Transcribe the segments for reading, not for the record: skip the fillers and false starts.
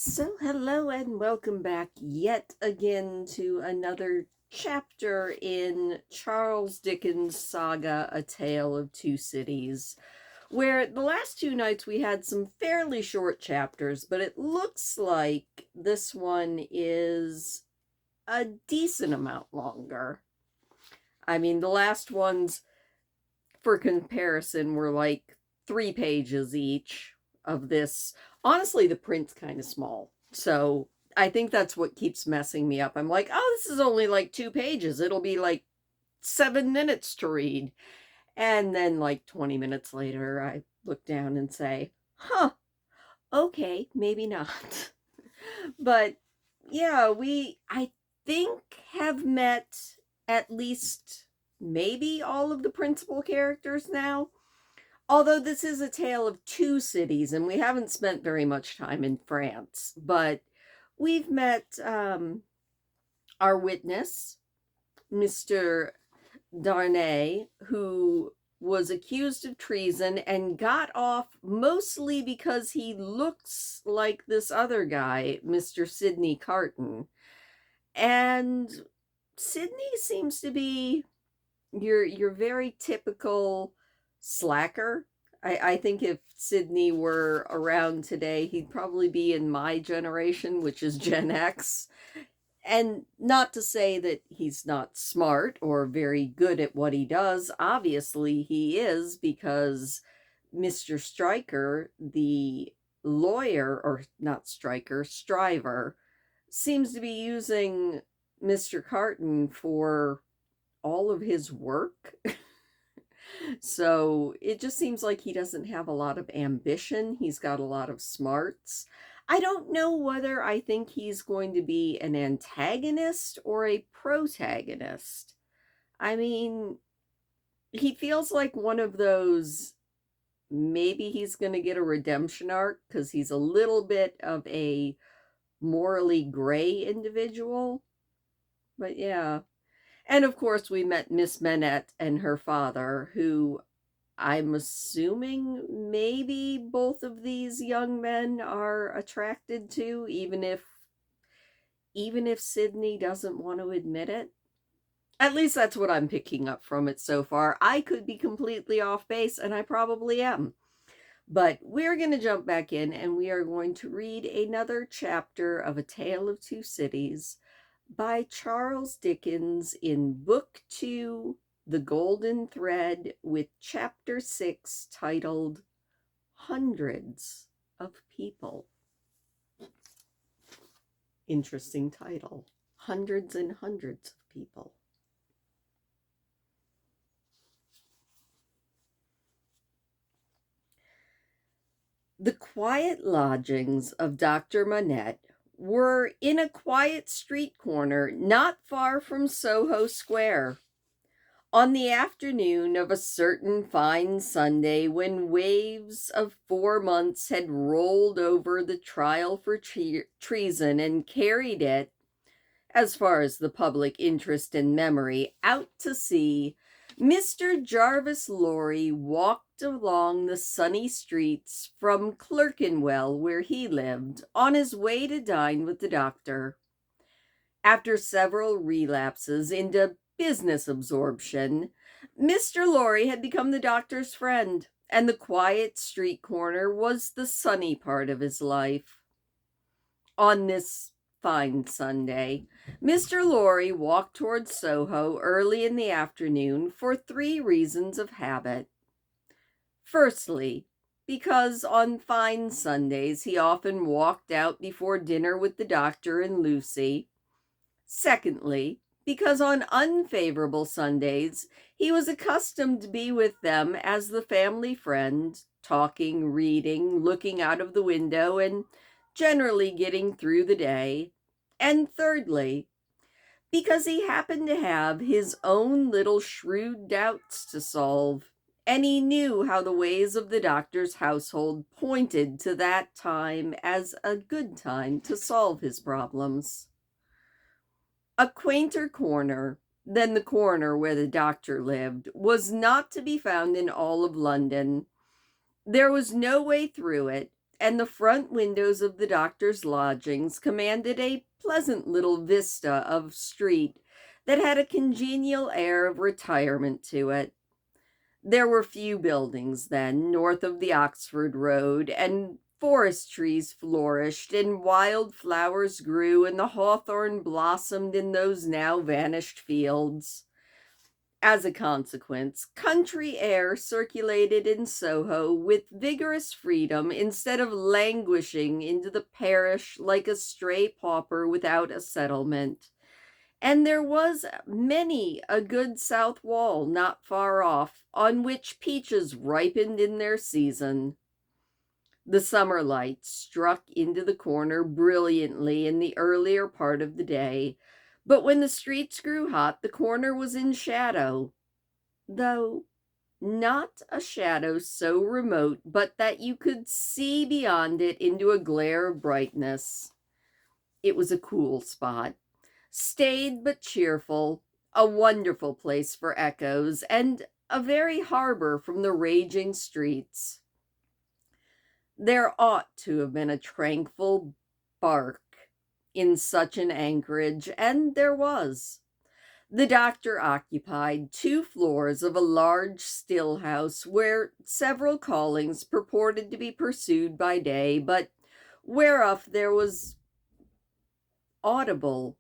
So, hello and welcome back yet again to another chapter in Charles Dickens' saga, A Tale of Two Cities, where the last two nights we had some fairly short chapters, but it looks like this one is a decent amount longer. I mean, the last ones, for comparison, were like 3 pages each of this. Honestly, the print's kind of small. So I think that's what keeps messing me up. I'm like, oh, this is only like 2 pages. It'll be like 7 minutes to read. And then, like 20 minutes later, I look down and say, huh, okay, maybe not. But yeah, I think, have met at least maybe all of the principal characters now. Although this is a tale of two cities, and we haven't spent very much time in France, but we've met our witness, Mr. Darnay, who was accused of treason and got off mostly because he looks like this other guy, Mr. Sidney Carton. And Sidney seems to be your very typical slacker. I think if Sidney were around today, he'd probably be in my generation, which is Gen X. And not to say that he's not smart or very good at what he does. Obviously, he is, because Mr. Stryker, the lawyer, or not Stryker, Stryver, seems to be using Mr. Carton for all of his work. So it just seems like he doesn't have a lot of ambition. He's got a lot of smarts. I don't know whether I think he's going to be an antagonist or a protagonist. I mean, he feels like one of those, maybe he's going to get a redemption arc because he's a little bit of a morally gray individual. But yeah. And of course, we met Miss Manette and her father, who I'm assuming maybe both of these young men are attracted to, even if Sydney doesn't want to admit it. At least that's what I'm picking up from it so far. I could be completely off base, and I probably am. But we're going to jump back in and we are going to read another chapter of A Tale of Two Cities by Charles Dickens in Book 2, The Golden Thread, with Chapter 6 titled Hundreds of People. Interesting title. Hundreds and hundreds of people. The quiet lodgings of Dr. Manette were in a quiet street corner not far from Soho Square. On the afternoon of a certain fine Sunday, when waves of 4 months had rolled over the trial for treason and carried it, as far as the public interest and memory, out to sea, Mr. Jarvis Lorry walked along the sunny streets from Clerkenwell, where he lived, on his way to dine with the doctor. After several relapses into business absorption, Mr. Lorry had become the doctor's friend, and the quiet street corner was the sunny part of his life. On this fine Sunday, Mr. Lorry walked towards Soho early in the afternoon for 3 reasons of habit. Firstly, because on fine Sundays he often walked out before dinner with the doctor and Lucy. Secondly, because on unfavorable Sundays he was accustomed to be with them as the family friend, talking, reading, looking out of the window, and generally getting through the day. And thirdly, because he happened to have his own little shrewd doubts to solve, and he knew how the ways of the doctor's household pointed to that time as a good time to solve his problems. A quainter corner than the corner where the doctor lived was not to be found in all of London. There was no way through it, and the front windows of the doctor's lodgings commanded a pleasant little vista of street that had a congenial air of retirement to it. There were few buildings then north of the Oxford Road, and forest trees flourished, and wild flowers grew, and the hawthorn blossomed in those now vanished fields. As a consequence, country air circulated in Soho with vigorous freedom instead of languishing into the parish like a stray pauper without a settlement. And there was many a good south wall not far off, on which peaches ripened in their season. The summer light struck into the corner brilliantly in the earlier part of the day, but when the streets grew hot, the corner was in shadow, though not a shadow so remote but that you could see beyond it into a glare of brightness. It was a cool spot, staid but cheerful, a wonderful place for echoes, and a very harbor from the raging streets. There ought to have been a tranquil bark in such an anchorage, and there was. The doctor occupied 2 floors of a large still house where several callings purported to be pursued by day, but whereof there was audible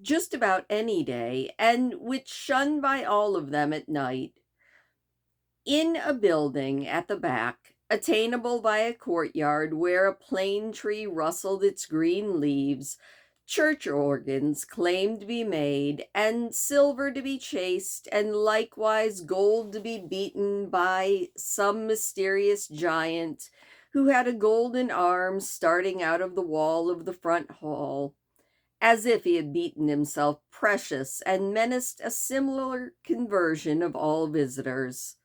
just about any day, and which shunned by all of them at night. In a building at the back, attainable by a courtyard where a plane tree rustled its green leaves, church organs claimed to be made, and silver to be chased, and likewise gold to be beaten by some mysterious giant who had a golden arm starting out of the wall of the front hall, as if he had beaten himself precious and menaced a similar conversion of all visitors.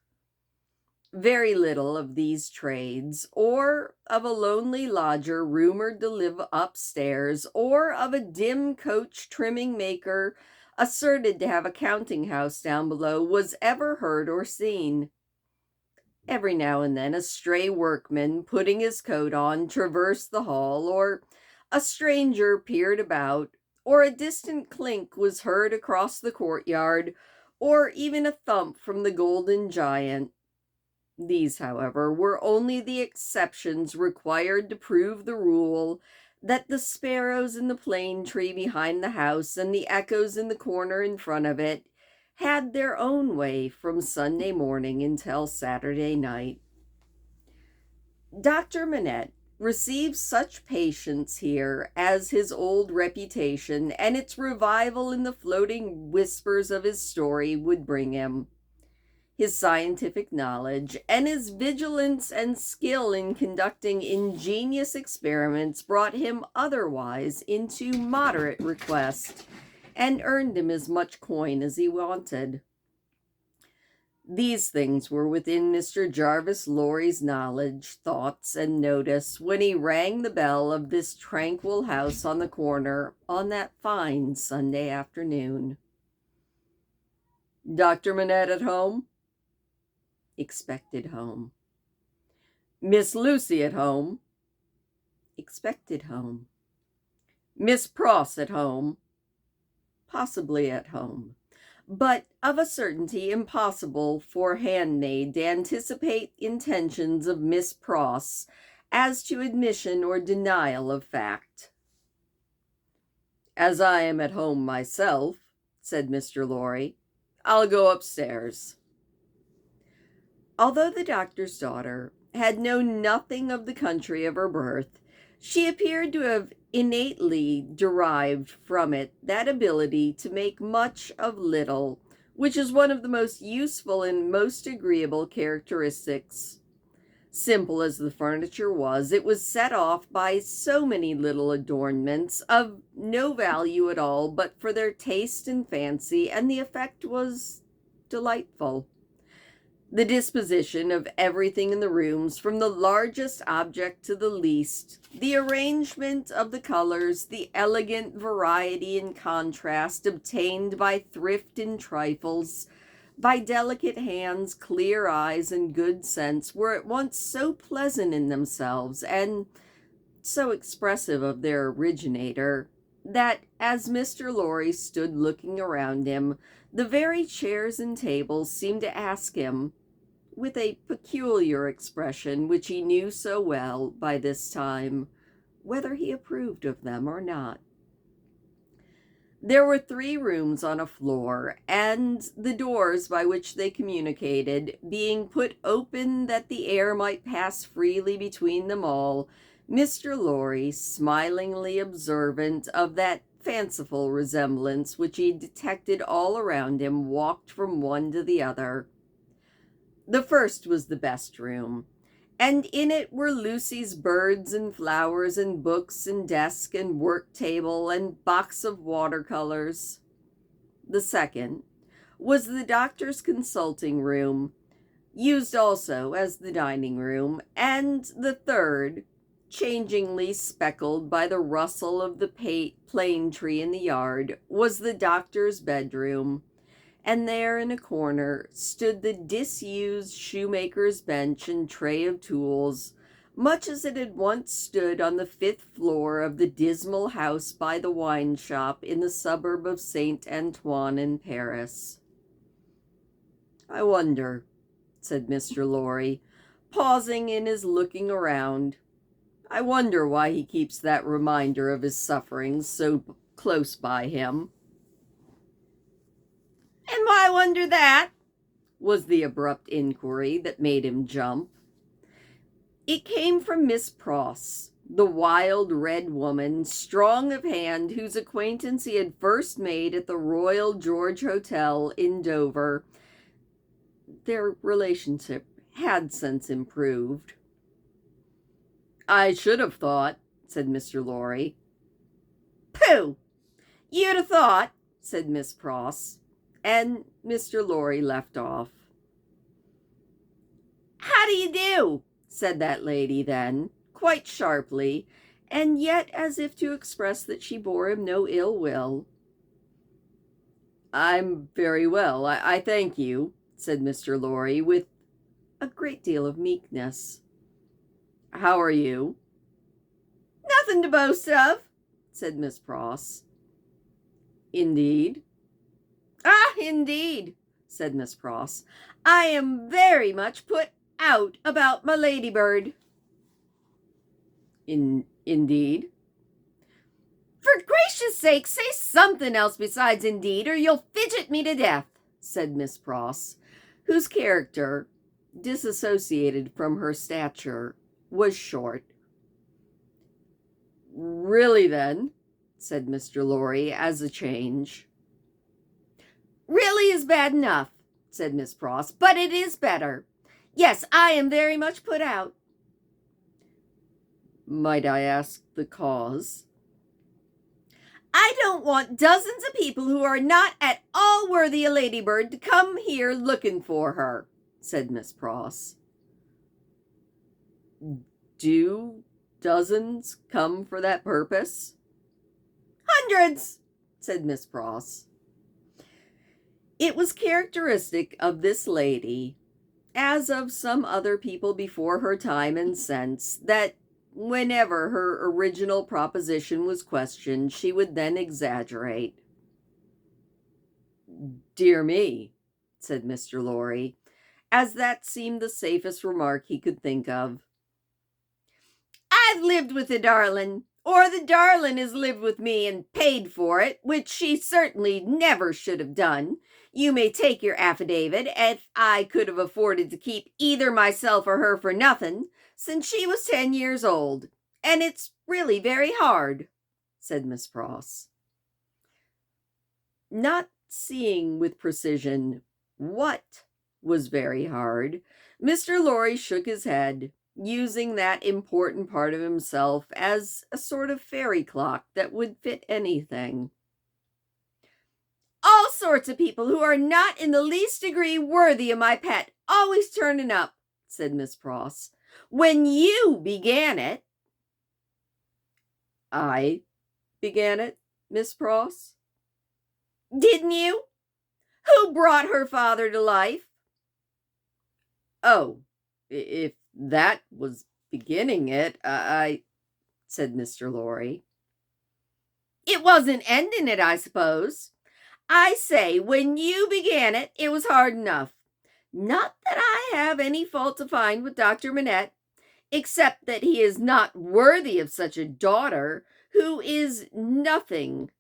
Very little of these trades, or of a lonely lodger rumored to live upstairs, or of a dim coach trimming maker asserted to have a counting house down below, was ever heard or seen. Every now and then a stray workman, putting his coat on, traversed the hall, or a stranger peered about, or a distant clink was heard across the courtyard, or even a thump from the golden giant. These, however, were only the exceptions required to prove the rule that the sparrows in the plane tree behind the house and the echoes in the corner in front of it had their own way from Sunday morning until Saturday night. Dr. Manette received such patience here as his old reputation and its revival in the floating whispers of his story would bring him. His scientific knowledge and his vigilance and skill in conducting ingenious experiments brought him otherwise into moderate request and earned him as much coin as he wanted. These things were within Mr. Jarvis Lorry's knowledge, thoughts, and notice when he rang the bell of this tranquil house on the corner on that fine Sunday afternoon. "Dr. Manette at home?" Expected home. "Miss Lucy at home?" Expected home. "Miss Pross at home?" Possibly at home, but of a certainty impossible for handmaid to anticipate intentions of Miss Pross as to admission or denial of fact. "As I am at home myself," said Mr. Lorry, "I'll go upstairs." Although the doctor's daughter had known nothing of the country of her birth, she appeared to have innately derived from it that ability to make much of little, which is one of the most useful and most agreeable characteristics. Simple as the furniture was, it was set off by so many little adornments of no value at all but for their taste and fancy, and the effect was delightful. The disposition of everything in the rooms, from the largest object to the least, the arrangement of the colors, the elegant variety and contrast obtained by thrift in trifles, by delicate hands, clear eyes, and good sense, were at once so pleasant in themselves, and so expressive of their originator, that as Mr. Lorry stood looking around him, the very chairs and tables seemed to ask him, with a peculiar expression which he knew so well by this time, whether he approved of them or not. There were 3 rooms on a floor, and the doors by which they communicated being put open that the air might pass freely between them all, Mr. Lorry, smilingly observant of that fanciful resemblance which he detected all around him, walked from one to the other. The first was the best room, and in it were Lucy's birds and flowers and books and desk and work table and box of watercolors. The second was the doctor's consulting room, used also as the dining room, and the third, changingly speckled by the rustle of the plane tree in the yard, was the doctor's bedroom, and there in a corner stood the disused shoemaker's bench and tray of tools, much as it had once stood on the 5th floor of the dismal house by the wine shop in the suburb of Saint Antoine in Paris. "I wonder," said Mr. Lorry, pausing in his looking around, "I wonder why he keeps that reminder of his sufferings so close by him." "And why wonder that?" was the abrupt inquiry that made him jump. It came from Miss Pross, the wild red woman, strong of hand, whose acquaintance he had first made at the Royal George Hotel in Dover. Their relationship had since improved. "I should have thought," said Mr. Lorry. "Pooh! You'd have thought," said Miss Pross, and Mr. Lorry left off. "How do you do?" said that lady then, quite sharply, and yet as if to express that she bore him no ill will. "I'm very well, I thank you," said Mr. Lorry, with a great deal of meekness. "How are you?" "Nothing to boast of," said Miss Pross. "Indeed?" "Ah, indeed," said Miss Pross. "I am very much put out about my ladybird." Indeed?" "For gracious sake, say something else besides indeed, or you'll fidget me to death," said Miss Pross, whose character, disassociated from her stature, was short. "Really, then," said Mr. Lorry, as a change. "Really is bad enough," said Miss Pross, "but it is better. Yes, I am very much put out." "Might I ask the cause?" "I don't want dozens of people who are not at all worthy a ladybird to come here looking for her," said Miss Pross. "Do dozens come for that purpose?" "Hundreds," said Miss Pross. It was characteristic of this lady, as of some other people before her time and since, that whenever her original proposition was questioned, she would then exaggerate. "Dear me," said Mr. Lorry, as that seemed the safest remark he could think of. "I've lived with the darlin', or the darlin' has lived with me and paid for it, which she certainly never should have done. You may take your affidavit if I could have afforded to keep either myself or her for nothing since she was 10 years old, and it's really very hard," said Miss Pross. Not seeing with precision what was very hard, Mr. Lorry shook his head, using that important part of himself as a sort of fairy clock that would fit anything. "All sorts of people who are not in the least degree worthy of my pet always turning up," said Miss Pross. "When you began it—" "I began it, Miss Pross?" "Didn't you?" Who brought her father to life? Oh, if that was beginning it, I said Mr. Lorry. It wasn't ending it, I suppose. I say, when you began it, it was hard enough. Not that I have any fault to find with Dr. Manette, except that he is not worthy of such a daughter, who is nothing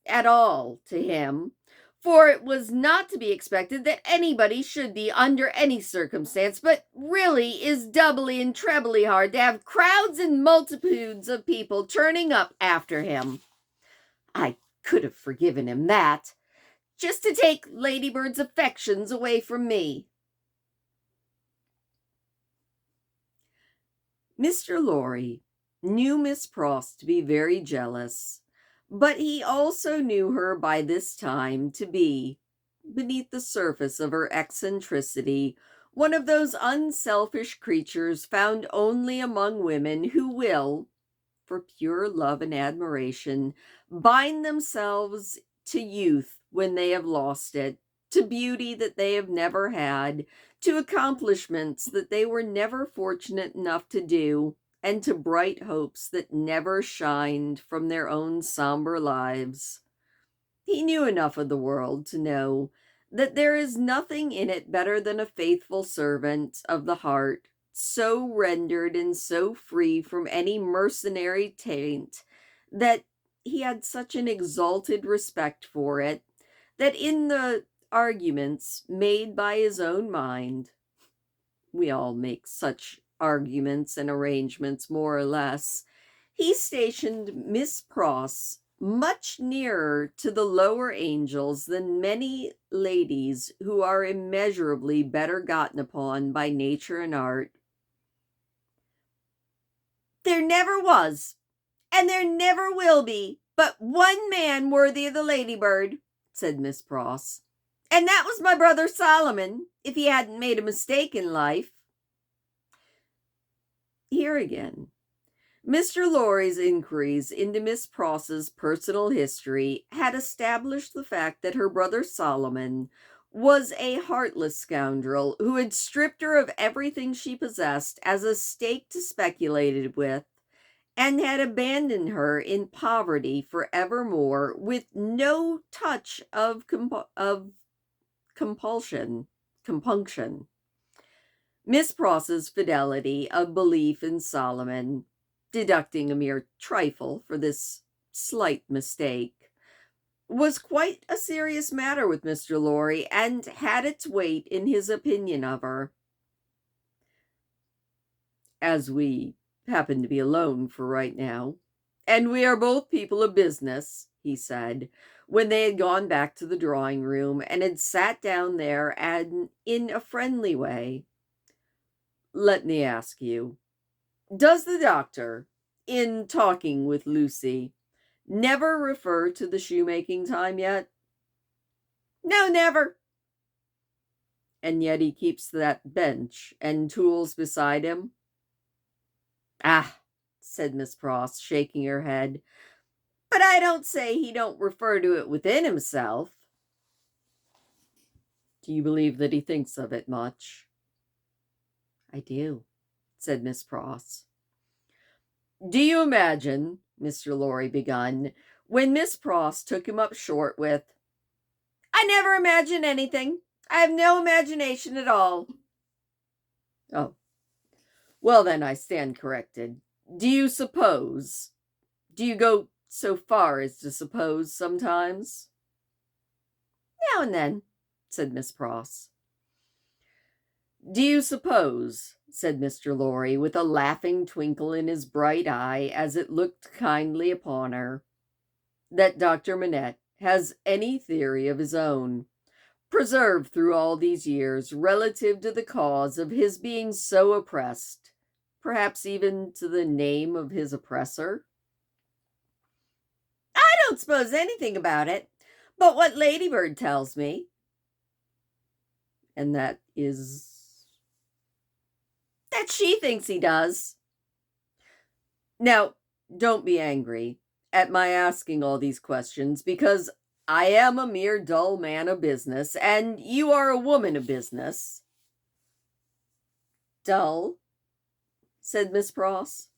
at all to him, for it was not to be expected that anybody should be under any circumstance, but really is doubly and trebly hard to have crowds and multitudes of people turning up after him. I could have forgiven him that, just to take Ladybird's affections away from me. Mr. Lorry knew Miss Pross to be very jealous, but he also knew her by this time to be, beneath the surface of her eccentricity, one of those unselfish creatures found only among women who will, for pure love and admiration, bind themselves to youth when they have lost it, to beauty that they have never had, to accomplishments that they were never fortunate enough to do, and to bright hopes that never shined from their own somber lives. He knew enough of the world to know that there is nothing in it better than a faithful servant of the heart, so rendered and so free from any mercenary taint that he had such an exalted respect for it, that in the arguments made by his own mind, we all make such arguments and arrangements more or less, he stationed Miss Pross much nearer to the lower angels than many ladies who are immeasurably better gotten upon by nature and art. There never was, and there never will be, but one man worthy of the Ladybird, said Miss Pross, and that was my brother Solomon, if he hadn't made a mistake in life. Here again, Mr. Lorry's inquiries into Miss Pross's personal history had established the fact that her brother Solomon was a heartless scoundrel who had stripped her of everything she possessed as a stake to speculate with, and had abandoned her in poverty forevermore with no touch of compunction. Miss Pross's fidelity of belief in Solomon, deducting a mere trifle for this slight mistake, was quite a serious matter with Mr. Lorry, and had its weight in his opinion of her. As we happen to be alone for right now, and we are both people of business, he said, when they had gone back to the drawing room and had sat down there and in a friendly way, let me ask you, does the doctor, in talking with Lucy, never refer to the shoemaking time yet? No, never. And yet he keeps that bench and tools beside him? Ah, said Miss Pross, shaking her head, but I don't say he don't refer to it within himself. Do you believe that he thinks of it much? I do, said Miss Pross. Do you imagine, Mr. Lorry begun, when Miss Pross took him up short with, I never imagine anything. I have no imagination at all. Oh, well then I stand corrected. Do you go so far as to suppose sometimes? Now and then, said Miss Pross. Do you suppose, said Mr. Lorry, with a laughing twinkle in his bright eye as it looked kindly upon her, that Dr. Manette has any theory of his own, preserved through all these years, relative to the cause of his being so oppressed, perhaps even to the name of his oppressor? I don't suppose anything about it, but what Ladybird tells me. And that is that she thinks he does. Now, don't be angry at my asking all these questions, because I am a mere dull man of business, and you are a woman of business." "Dull?" said Miss Pross.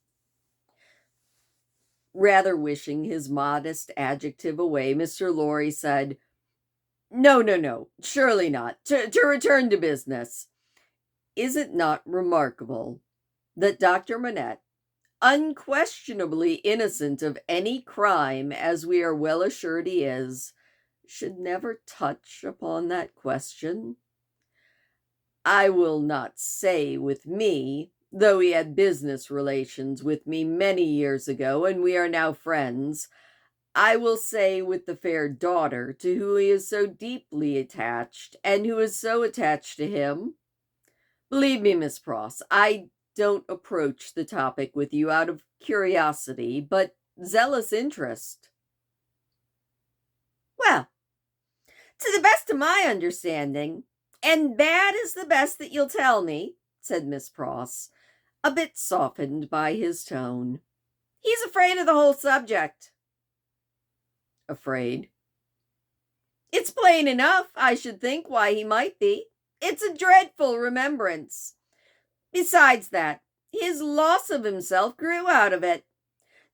Rather wishing his modest adjective away, Mr. Lorry said, No, surely not. To return to business. Is it not remarkable that Dr. Manette, unquestionably innocent of any crime, as we are well assured he is, should never touch upon that question? I will not say with me, though he had business relations with me many years ago, and we are now friends, I will say with the fair daughter to whom he is so deeply attached, and who is so attached to him. Believe me, Miss Pross, I don't approach the topic with you out of curiosity, but zealous interest." "Well, to the best of my understanding, and bad is the best that you'll tell me," said Miss Pross, a bit softened by his tone, "he's afraid of the whole subject." "Afraid?" "It's plain enough, I should think, why he might be. It's a dreadful remembrance. Besides that, his loss of himself grew out of it.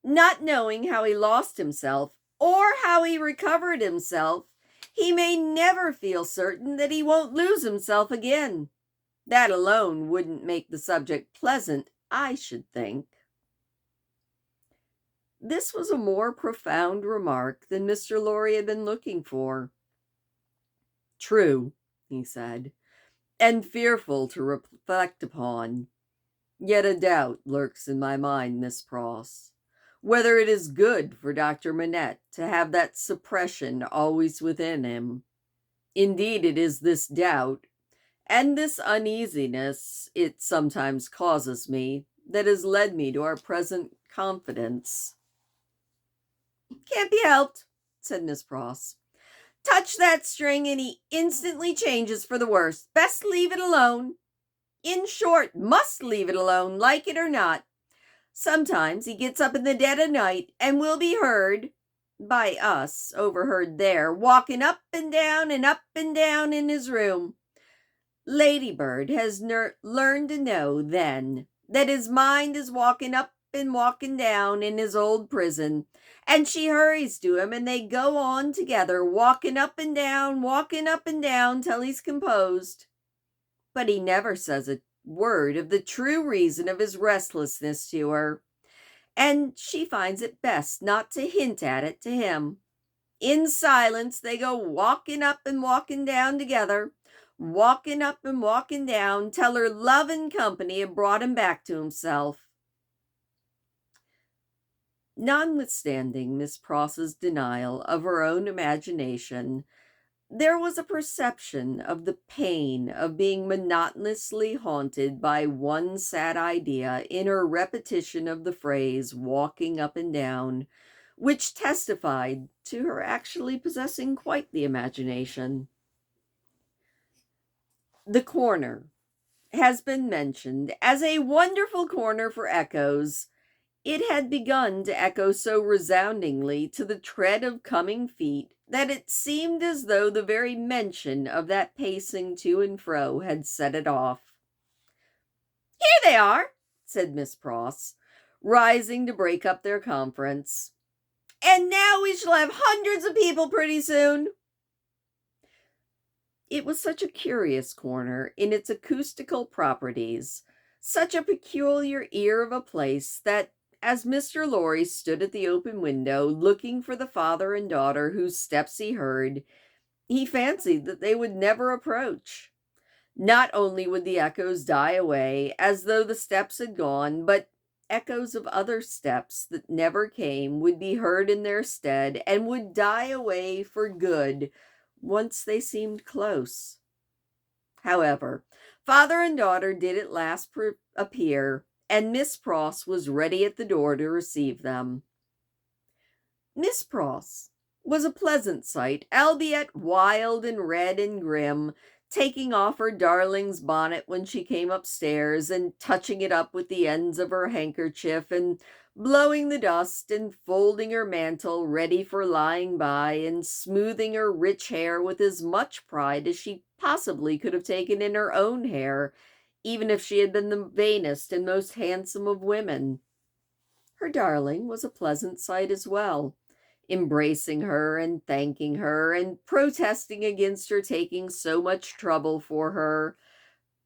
Not knowing how he lost himself, or how he recovered himself, he may never feel certain that he won't lose himself again. That alone wouldn't make the subject pleasant, I should think." This was a more profound remark than Mr. Lorry had been looking for. "True," he said, "and fearful to reflect upon. Yet a doubt lurks in my mind, Miss Pross, whether it is good for Dr. Manette to have that suppression always within him. Indeed, it is this doubt, and this uneasiness it sometimes causes me, that has led me to our present confidence." "Can't be helped," said Miss Pross. "Touch that string and he instantly changes for the worse. Best leave it alone. In short, must leave it alone, like it or not. Sometimes he gets up in the dead of night and will be heard, by us, overheard there, walking up and down in his room. Ladybird has learned to know then that his mind is walking up and walking down in his old prison, and she hurries to him, and they go on together, walking up and down till he's composed. But he never says a word of the true reason of his restlessness to her, and she finds it best not to hint at it to him. In silence they go walking up and walking down together, walking up and walking down, till her love and company have brought him back to himself." Notwithstanding Miss Pross's denial of her own imagination, there was a perception of the pain of being monotonously haunted by one sad idea in her repetition of the phrase "walking up and down," which testified to her actually possessing quite the imagination. The corner has been mentioned as a wonderful corner for echoes. It had begun to echo so resoundingly to the tread of coming feet that it seemed as though the very mention of that pacing to and fro had set it off. "Here they are," said Miss Pross, rising to break up their conference. "And now we shall have hundreds of people pretty soon." It was such a curious corner in its acoustical properties, such a peculiar ear of a place, that as Mr. Lorry stood at the open window, looking for the father and daughter whose steps he heard, he fancied that they would never approach. Not only would the echoes die away, as though the steps had gone, but echoes of other steps that never came would be heard in their stead, and would die away for good once they seemed close. However, father and daughter did at last appear, and Miss Pross was ready at the door to receive them. Miss Pross was a pleasant sight, albeit wild and red and grim, taking off her darling's bonnet when she came upstairs, and touching it up with the ends of her handkerchief, and blowing the dust and folding her mantle ready for lying by and smoothing her rich hair with as much pride as she possibly could have taken in her own hair, even if she had been the vainest and most handsome of women. Her darling was a pleasant sight as well, embracing her and thanking her and protesting against her taking so much trouble for her,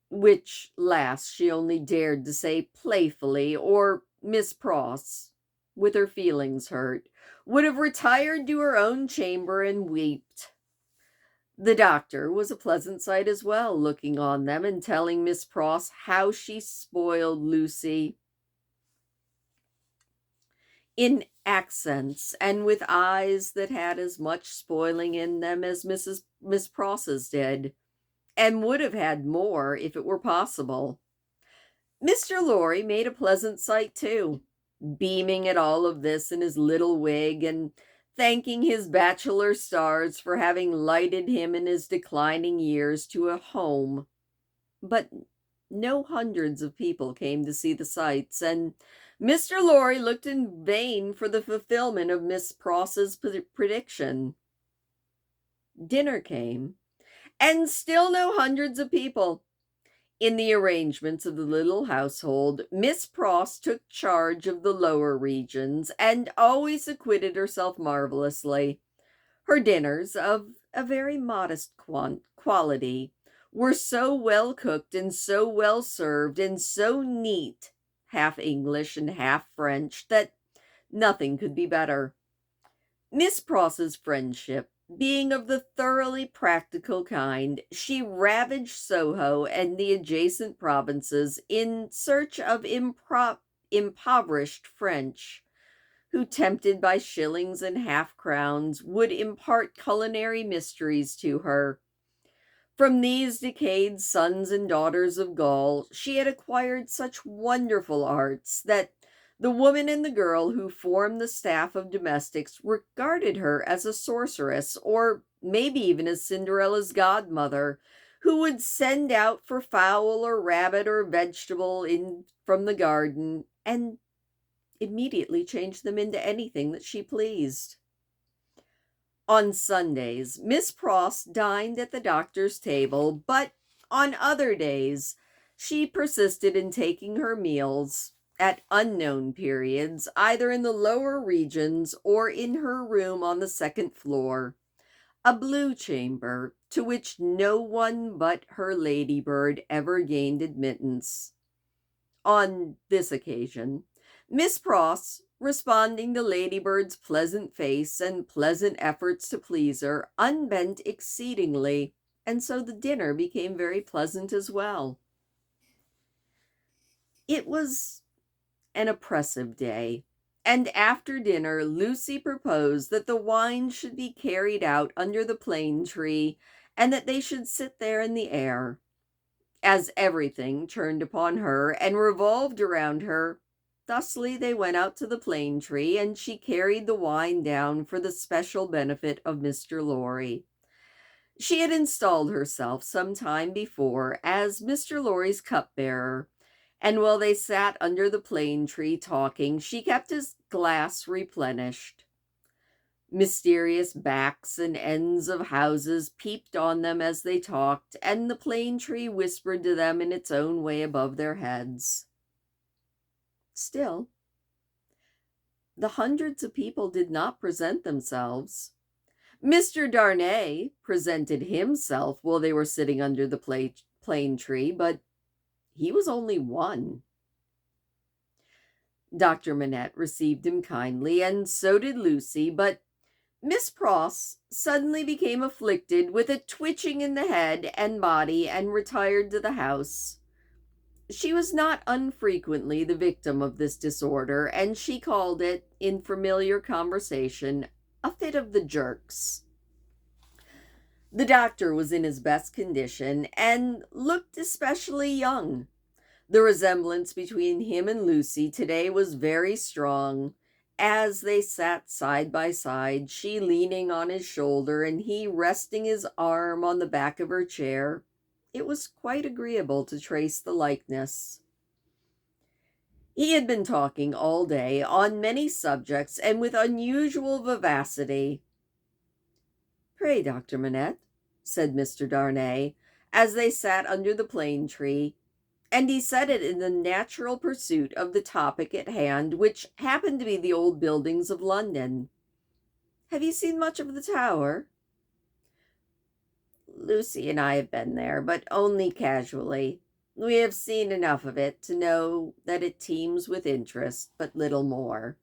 which last she only dared to say playfully, or Miss Pross, with her feelings hurt, would have retired to her own chamber and wept. The doctor was a pleasant sight as well, looking on them and telling Miss Pross how she spoiled Lucy, in accents and with eyes that had as much spoiling in them as Miss Pross's did, and would have had more if it were possible. Mr. Lorry made a pleasant sight too, beaming at all of this in his little wig and thanking his bachelor stars for having lighted him in his declining years to a home. But no hundreds of people came to see the sights, and Mr. Lorry looked in vain for the fulfillment of Miss Pross's prediction. Dinner came, and still no hundreds of people. In the arrangements of the little household, Miss Pross took charge of the lower regions and always acquitted herself marvelously. Her dinners, of a very modest quality, were so well cooked and so well served and so neat, half English and half French, that nothing could be better. Miss Pross's friendship being of the thoroughly practical kind, she ravaged Soho and the adjacent provinces in search of impoverished French, who, tempted by shillings and half-crowns, would impart culinary mysteries to her. From these decayed sons and daughters of Gaul, she had acquired such wonderful arts that the woman and the girl who formed the staff of domestics regarded her as a sorceress, or maybe even as Cinderella's godmother, who would send out for fowl or rabbit or vegetable in from the garden and immediately change them into anything that she pleased. On Sundays, Miss Pross dined at the doctor's table, but on other days she persisted in taking her meals at unknown periods, either in the lower regions or in her room on the second floor, a blue chamber to which no one but her ladybird ever gained admittance. On this occasion, Miss Pross, responding to Ladybird's pleasant face and pleasant efforts to please her, unbent exceedingly, and so the dinner became very pleasant as well. It was an oppressive day, and after dinner Lucy proposed that the wine should be carried out under the plane tree, and that they should sit there in the air. As everything turned upon her and revolved around her, thusly they went out to the plane tree, and she carried the wine down for the special benefit of Mr. Lorry. She had installed herself some time before as Mr. Lorry's cupbearer, and while they sat under the plane tree talking, she kept his glass replenished. Mysterious backs and ends of houses peeped on them as they talked, and the plane tree whispered to them in its own way above their heads. Still, the hundreds of people did not present themselves. Mr. Darnay presented himself while they were sitting under the plane tree, but he was only one. Dr. Manette received him kindly, and so did Lucy, but Miss Pross suddenly became afflicted with a twitching in the head and body and retired to the house. She was not unfrequently the victim of this disorder, and she called it, in familiar conversation, a fit of the jerks. The doctor was in his best condition and looked especially young. The resemblance between him and Lucy today was very strong, as they sat side by side, she leaning on his shoulder and he resting his arm on the back of her chair. It was quite agreeable to trace the likeness. He had been talking all day on many subjects and with unusual vivacity. "Pray, Dr. Manette," said Mr. Darnay, as they sat under the plane tree, and he said it in the natural pursuit of the topic at hand, which happened to be the old buildings of London. "Have you seen much of the Tower?" "Lucy and I have been there, but only casually. We have seen enough of it to know that it teems with interest, but little more."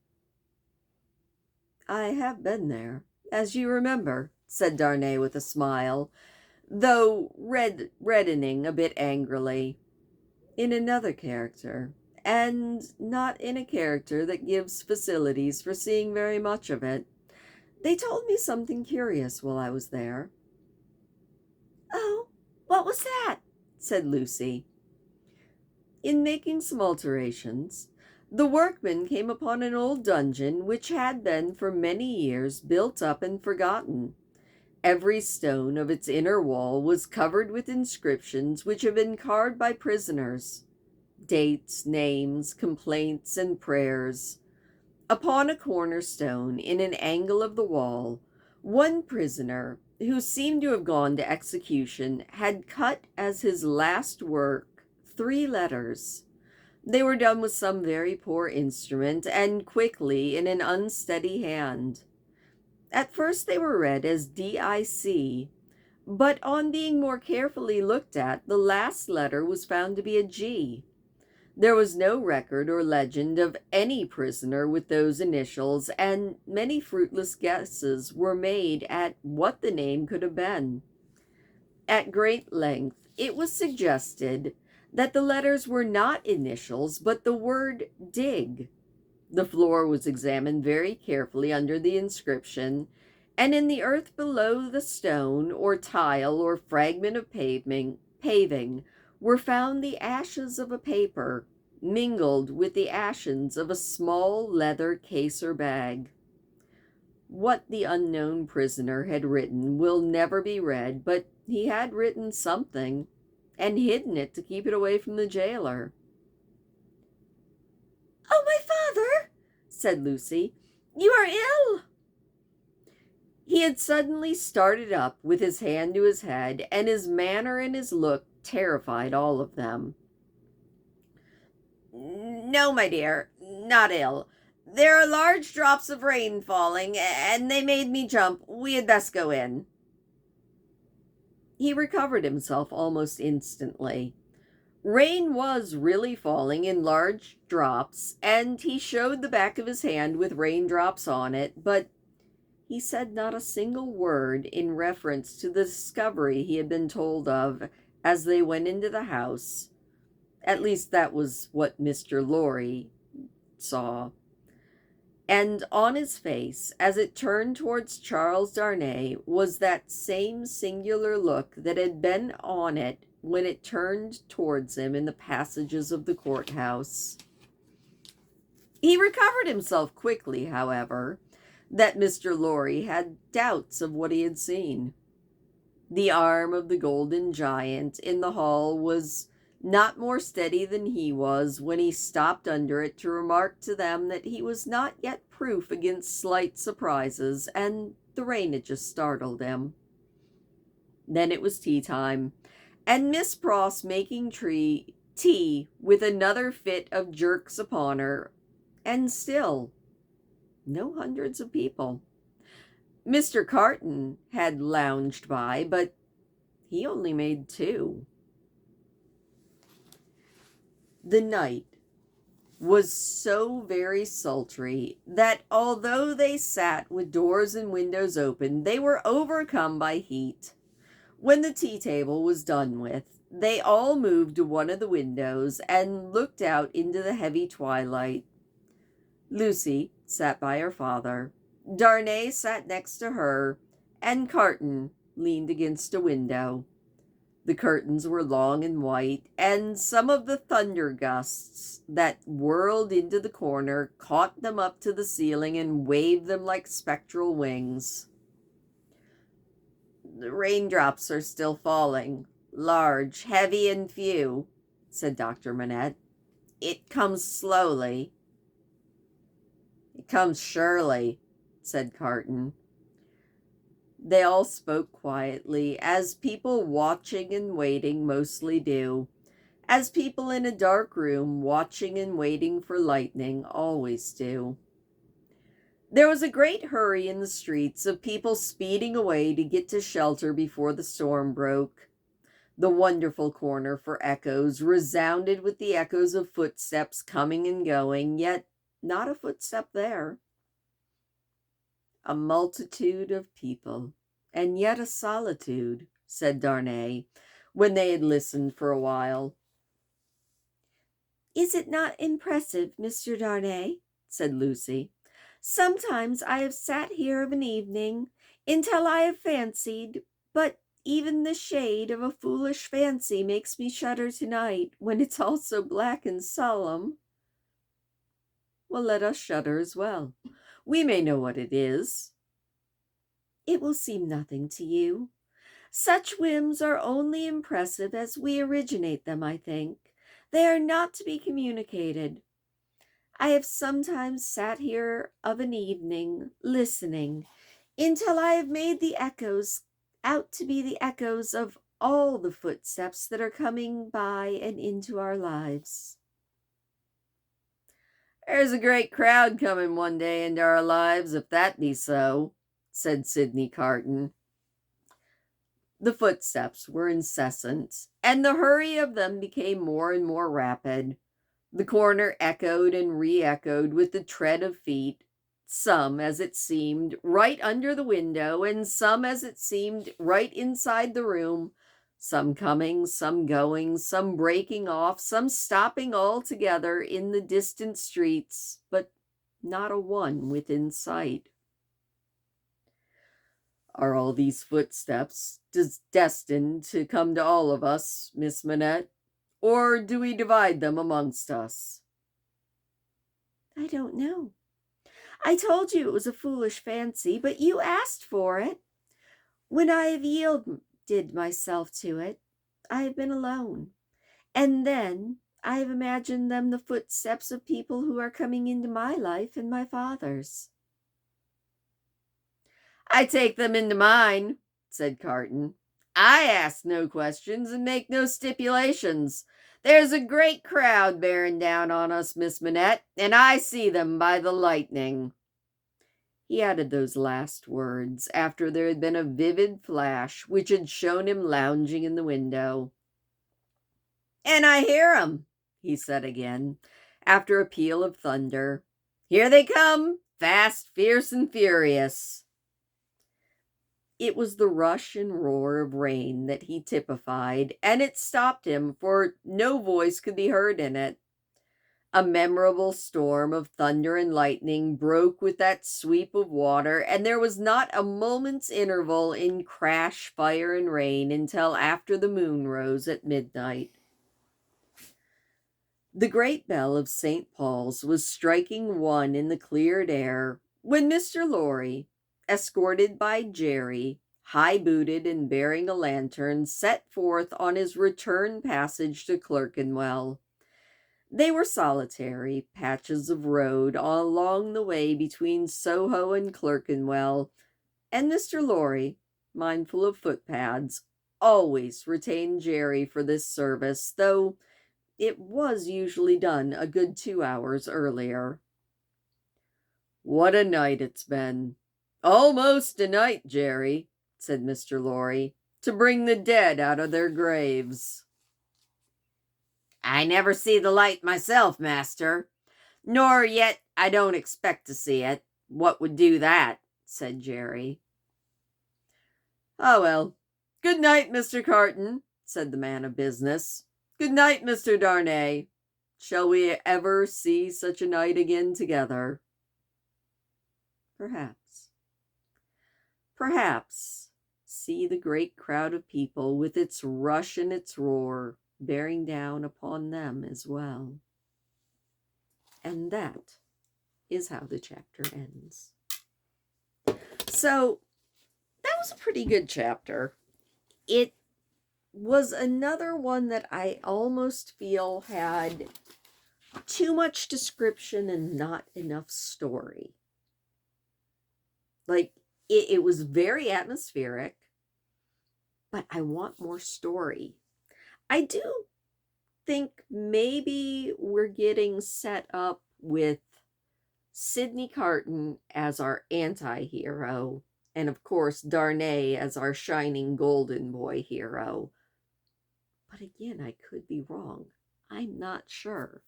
"I have been there, as you remember," said Darnay with a smile, though reddening a bit angrily, "in another character, and not in a character that gives facilities for seeing very much of it. They told me something curious while I was there." "Oh, what was that?" said Lucy. "In making some alterations, the workmen came upon an old dungeon which had been for many years built up and forgotten. Every stone of its inner wall was covered with inscriptions which had been carved by prisoners, dates, names, complaints, and prayers. Upon a cornerstone in an angle of the wall, one prisoner, who seemed to have gone to execution, had cut as his last work 3 letters. They were done with some very poor instrument, and quickly in an unsteady hand. At first they were read as DIC, but on being more carefully looked at, the last letter was found to be a G. There was no record or legend of any prisoner with those initials, and many fruitless guesses were made at what the name could have been. At great length it was suggested that the letters were not initials, but the word dig. The floor was examined very carefully under the inscription, and in the earth below the stone or tile or fragment of paving were found the ashes of a paper, mingled with the ashes of a small leather case or bag. What the unknown prisoner had written will never be read, but he had written something, and hidden it to keep it away from the jailer. "Oh, my father," said Lucy, "you are ill." He had suddenly started up with his hand to his head, and his manner and his look terrified all of them. "No, my dear, not ill. There are large drops of rain falling, and they made me jump. We had best go in." He recovered himself almost instantly. Rain was really falling in large drops, and he showed the back of his hand with raindrops on it, but he said not a single word in reference to the discovery he had been told of as they went into the house. At least that was what Mr. Lorry saw. And on his face, as it turned towards Charles Darnay, was that same singular look that had been on it when it turned towards him in the passages of the courthouse. He recovered himself quickly, however, that Mr. Lorry had doubts of what he had seen. The arm of the golden giant in the hall was not more steady than he was when he stopped under it to remark to them that he was not yet proof against slight surprises, and the rain had just startled him. Then it was tea time, and Miss Pross making tea with another fit of jerks upon her, and still no hundreds of people. Mr. Carton had lounged by, but he only made 2. The night was so very sultry that although they sat with doors and windows open, they were overcome by heat. When the tea table was done with, they all moved to one of the windows and looked out into the heavy twilight. Lucy sat by her father, Darnay sat next to her, and Carton leaned against a window. The curtains were long and white, and some of the thunder gusts that whirled into the corner caught them up to the ceiling and waved them like spectral wings. "The raindrops are still falling, large, heavy, and few," said Dr. Manette. It comes slowly. It comes surely, said Carton. They all spoke quietly, as people watching and waiting mostly do, as people in a dark room watching and waiting for lightning always do. There was a great hurry in the streets of people speeding away to get to shelter before the storm broke. The wonderful corner for echoes resounded with the echoes of footsteps coming and going, yet not a footstep there. A multitude of people, and yet a solitude, said Darnay, when they had listened for a while. Is it not impressive, Mr. Darnay? Said Lucy. Sometimes I have sat here of an evening until I have fancied, but even the shade of a foolish fancy makes me shudder tonight, when it's all so black and solemn. Well, let us shudder as well. We may know what it is. It will seem nothing to you. Such whims are only impressive as we originate them, I think. They are not to be communicated. I have sometimes sat here of an evening, listening, until I have made the echoes out to be the echoes of all the footsteps that are coming by and into our lives. There's a great crowd coming one day into our lives, if that be so, said Sidney Carton. The footsteps were incessant, and the hurry of them became more and more rapid. The corner echoed and re-echoed with the tread of feet, some, as it seemed, right under the window, and some, as it seemed, right inside the room, some coming, some going, some breaking off, some stopping altogether in the distant streets, but not a one within sight. Are all these footsteps destined to come to all of us, Miss Manette, or do we divide them amongst us? I don't know. I told you it was a foolish fancy, but you asked for it. When I have yielded myself to it, I have been alone, and then I have imagined them the footsteps of people who are coming into my life and my father's. I take them into mine, said Carton. I ask no questions and make no stipulations. There's a great crowd bearing down on us, Miss Manette, and I see them by the lightning. He added those last words after there had been a vivid flash which had shown him lounging in the window. And I hear 'em, he said again, after a peal of thunder. Here they come, fast, fierce, and furious. It was the rush and roar of rain that he typified, and it stopped him, for no voice could be heard in it. A memorable storm of thunder and lightning broke with that sweep of water, and there was not a moment's interval in crash, fire, and rain until after the moon rose at midnight. The great bell of St. Paul's was striking one in the cleared air when Mr. Lorry, escorted by Jerry, high-booted and bearing a lantern, set forth on his return passage to Clerkenwell. They were solitary patches of road along the way between Soho and Clerkenwell, and Mr. Lorry, mindful of footpads, always retained Jerry for this service, though it was usually done a good 2 hours earlier. What a night it's been! Almost a night, Jerry, said Mr. Lorry, to bring the dead out of their graves. I never see the light myself, master, nor yet I don't expect to see it. What would do that? Said Jerry. Ah, well, good night, Mr. Carton, said the man of business. Good night, Mr. Darnay. Shall we ever see such a night again together? Perhaps. Perhaps see the great crowd of people with its rush and its roar bearing down upon them as well. And that is how the chapter ends. So that was a pretty good chapter. It was another one that I almost feel had too much description and not enough story. Like, it was very atmospheric, but I want more story. I do think maybe we're getting set up with Sidney Carton as our anti-hero, and of course Darnay as our shining golden boy hero. But again, I could be wrong. I'm not sure.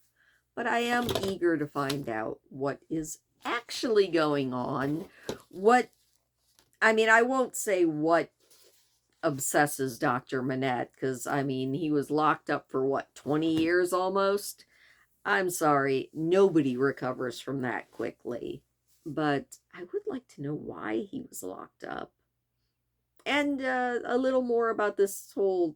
But I am eager to find out what is actually going on. I won't say what obsesses Dr. Manette, because, he was locked up for what, 20 years almost? I'm sorry, nobody recovers from that quickly. But I would like to know why he was locked up. And a little more about this whole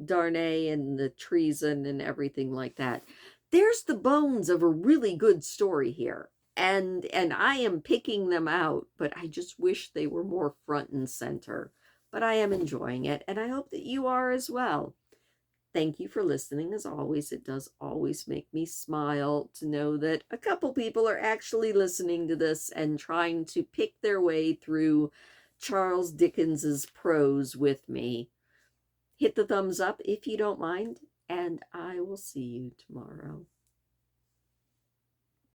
Darnay and the treason and everything like that. There's the bones of a really good story here. And I am picking them out, but I just wish they were more front and center. But I am enjoying it, and I hope that you are as well. Thank you for listening. As always, it does always make me smile to know that a couple people are actually listening to this and trying to pick their way through Charles Dickens's prose with me. Hit the thumbs up if you don't mind, and I will see you tomorrow.